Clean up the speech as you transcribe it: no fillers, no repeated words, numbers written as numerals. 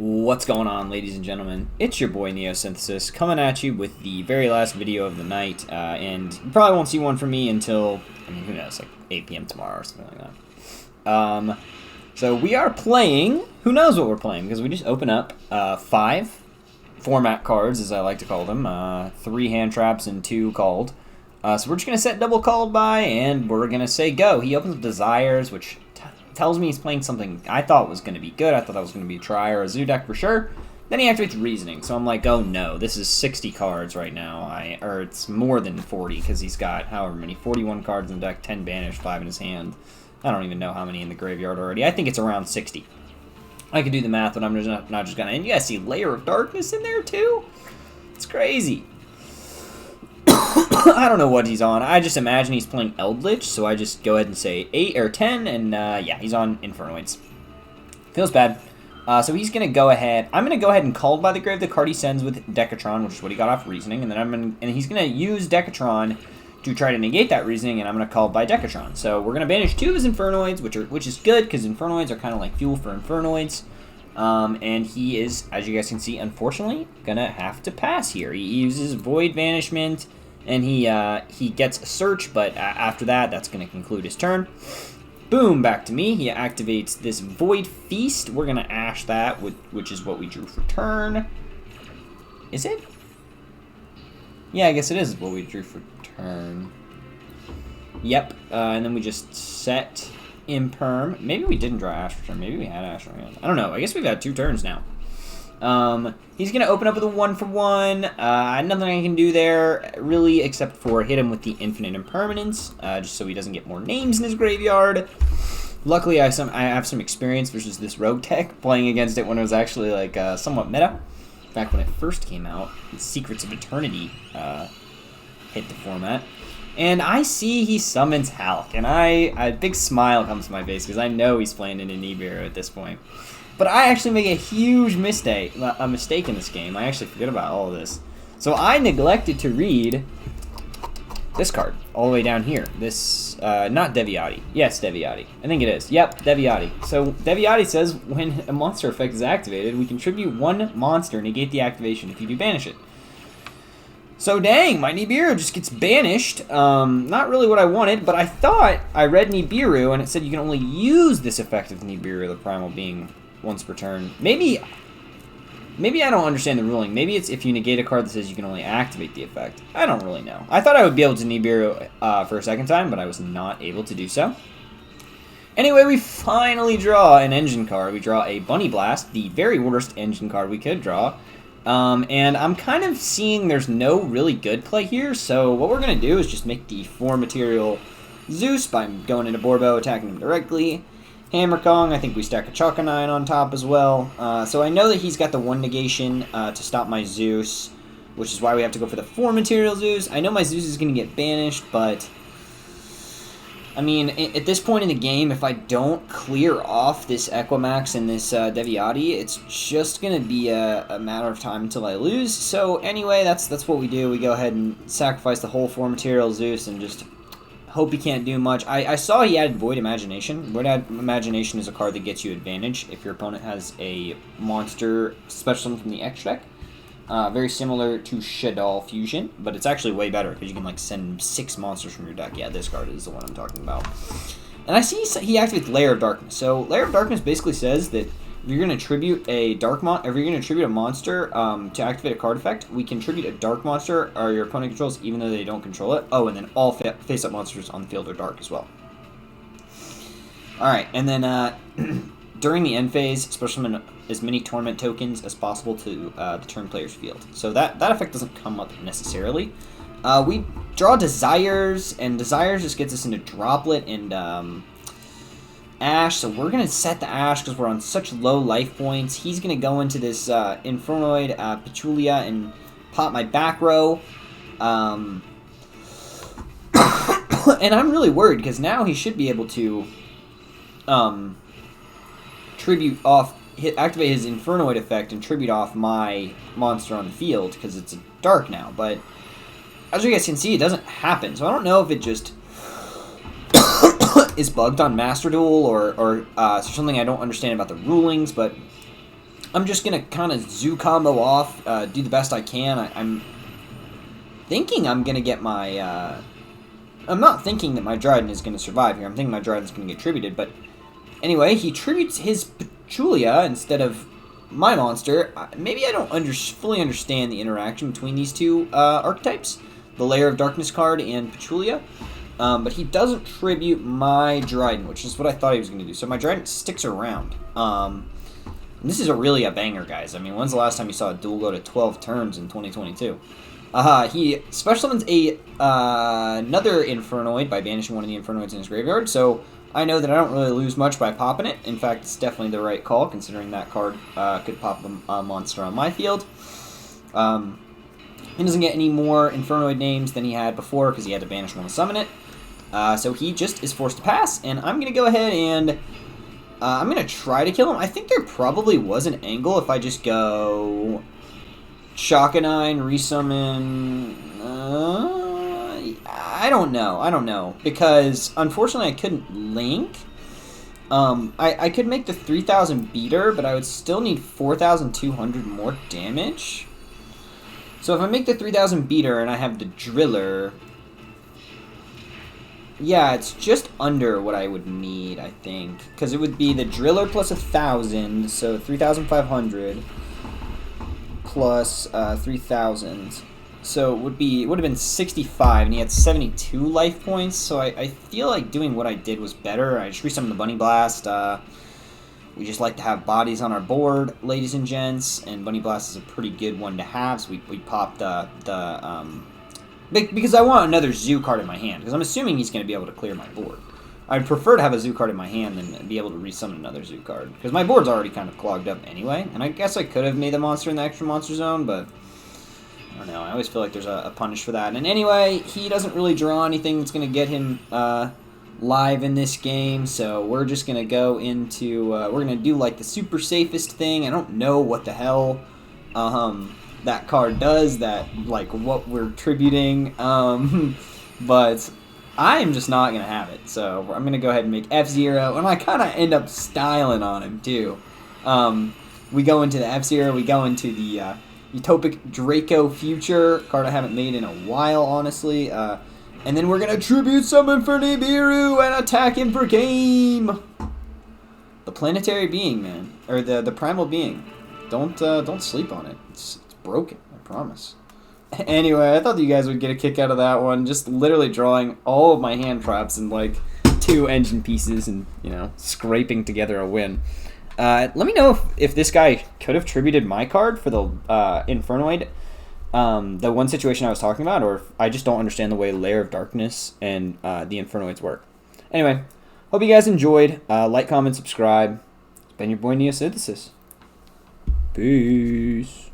What's going on, ladies and gentlemen? It's your boy Neosynthesis coming at you with the very last video of the night, and you probably won't see one from me until, who knows, like 8 p.m. tomorrow or something like that. So we are playing, who knows what we're playing, because we just open up 5 format cards, as I like to call them, 3 hand traps and 2 called. So we're just going to set double called by, and we're going to say go. He opens with Desires, which tells me he's playing something I thought was going to be good. I thought that was going to be a Try or a Zoodiac for sure. Then he activates Reasoning, so I'm like, oh no, this is 60 cards right now. Or it's more than 40, because he's got however many, 41 cards in the deck, 10 banished, 5 in his hand. I don't even know how many in the graveyard already. I think it's around 60. I could do the math, but I'm just not just going to. And you guys see Layer of Darkness in there too? It's crazy. I don't know what he's on. I just imagine he's playing Eldritch, so I just go ahead and say 8 or 10, and yeah, he's on Infernoids. Feels bad. So he's going to go ahead. I'm going to go ahead and Called by the Grave the card he sends with Decatron, which is what he got off Reasoning, and then he's going to use Decatron to try to negate that Reasoning, and I'm going to Called by Decatron. So we're going to banish 2 of his Infernoids, which is good, because Infernoids are kind of like fuel for Infernoids. And he is, as you guys can see, unfortunately, going to have to pass here. He uses Void Banishment, and he gets a Search, but after that, that's going to conclude his turn. Boom, back to me. He activates this Void Feast. We're going to Ash that, which is what we drew for turn. Is it? Yeah, I guess it is what we drew for turn. Yep, and then we just set Imperm. Maybe we didn't draw Ash for turn. Maybe we had Ash for hand. I don't know. I guess we've had 2 turns now. He's going to open up with a 1-for-1. Nothing I can do there, really, except for hit him with the Infinite Impermanence, just so he doesn't get more names in his graveyard. Luckily, I have some experience versus this rogue deck, playing against it when it was actually, like, somewhat meta. Back when it first came out, Secrets of Eternity hit the format. And I see he summons Halk, and a big smile comes to my face, because I know he's playing in a Nibiru at this point. But I actually make a huge mistake in this game. I actually forget about all of this. So I neglected to read this card all the way down here. This, not Deviati. Yes, Deviati. I think it is. Yep, Deviati. So Deviati says when a monster effect is activated, we contribute 1 monster, negate the activation if you do banish it. So dang, my Nibiru just gets banished. Not really what I wanted, but I thought I read Nibiru and it said you can only use this effect of Nibiru, the primal being, once per turn. Maybe I don't understand the ruling. Maybe it's if you negate a card that says you can only activate the effect. I don't really know. I thought I would be able to Nibiru for a second time, but I was not able to do so. Anyway, we finally draw an engine card. We draw a Bunny Blast, the very worst engine card we could draw. And I'm kind of seeing there's no really good play here, so what we're going to do is just make the 4 material Zeus by going into Borbo, attacking him directly. Hammer Kong, I think we stack a Chalkanine on top as well. So I know that he's got the 1 negation to stop my Zeus, which is why we have to go for the 4 material Zeus. I know my Zeus is going to get banished, but I mean, at this point in the game, if I don't clear off this Equimax and this Deviati, it's just going to be a matter of time until I lose. So anyway, that's what we do. We go ahead and sacrifice the whole 4 material Zeus and just hope he can't do much. I saw he added Void Imagination. Void Imagination is a card that gets you advantage if your opponent has a monster special summon from the X deck. Very similar to Shaddoll Fusion, but it's actually way better because you can like send 6 monsters from your deck. Yeah, this card is the one I'm talking about. And I see he activates Layer of Darkness. So Layer of Darkness basically says that if you're going to tribute a monster to activate a card effect, we contribute a dark monster or your opponent controls even though they don't control it. Oh, and then all face-up monsters on the field are dark as well. Alright, and then during the end phase, special summon as many Torment tokens as possible to the turn player's field. So that effect doesn't come up necessarily. We draw Desires, and Desires just gets us into Droplet and Ash, so we're going to set the Ash because we're on such low life points. He's going to go into this Infernoid Petulia and pop my back row. And I'm really worried because now he should be able to activate his Infernoid effect and tribute off my monster on the field because it's dark now. But as you guys can see, it doesn't happen. So I don't know if it just is bugged on Master Duel or something I don't understand about the rulings, but I'm just going to kind of zoo combo off, do the best I can. I'm thinking I'm going to get my... I'm not thinking that my Dryden is going to survive here. I'm thinking my Dryden's going to get tributed, but anyway, he tributes his Petulia instead of my monster. Maybe I don't fully understand the interaction between these two archetypes, the Lair of Darkness card and Petulia, but he doesn't tribute my Dryden, which is what I thought he was going to do. So my Dryden sticks around. And this is really a banger, guys. I mean, when's the last time you saw a duel go to 12 turns in 2022? He special summons another Infernoid by banishing one of the Infernoids in his graveyard, so I know that I don't really lose much by popping it. In fact, it's definitely the right call, considering that card could pop a monster on my field. He doesn't get any more Infernoid names than he had before, because he had to banish one to summon it. So he just is forced to pass, and I'm going to go ahead and... I'm going to try to kill him. I think there probably was an angle if I just go... Shockanine, resummon... I don't know. Because, unfortunately, I couldn't link. I could make the 3,000 beater, but I would still need 4,200 more damage. So if I make the 3,000 beater and I have the driller... Yeah, it's just under what I would need, I think. Because it would be the driller plus 1,000, so 3,500... plus 3,000. So it would have been 65, and he had 72 life points, so I feel like doing what I did was better. I just resummoned the Bunny Blast. We just like to have bodies on our board, ladies and gents, and Bunny Blast is a pretty good one to have, so we popped because I want another Zoo card in my hand, because I'm assuming he's going to be able to clear my board. I'd prefer to have a Zoo card in my hand than be able to resummon another Zoo card, because my board's already kind of clogged up anyway, and I guess I could have made the monster in the extra monster zone, but I don't know, I always feel like there's a punish for that. And anyway, he doesn't really draw anything that's going to get him live in this game, so we're just going to go into, we're going to do like the super safest thing. I don't know what the hell that card does, that, like, what we're tributing, but... I'm just not going to have it, so I'm going to go ahead and make F-Zero, and I kind of end up styling on him, too. We go into the F-Zero, we go into the Utopic Draco Future, card I haven't made in a while, honestly, and then we're going to Tribute Summon for Nibiru and attack him for game! The Planetary Being, man, or the Primal Being. Don't sleep on it. It's broken, I promise. Anyway, I thought that you guys would get a kick out of that one. Just literally drawing all of my hand traps and like 2 engine pieces and, you know, scraping together a win. Let me know if this guy could have tributed my card for the Infernoid, the one situation I was talking about, or if I just don't understand the way Lair of Darkness and the Infernoids work. Anyway, hope you guys enjoyed. Like, comment, subscribe. It's been your boy Neosynthesis. Peace.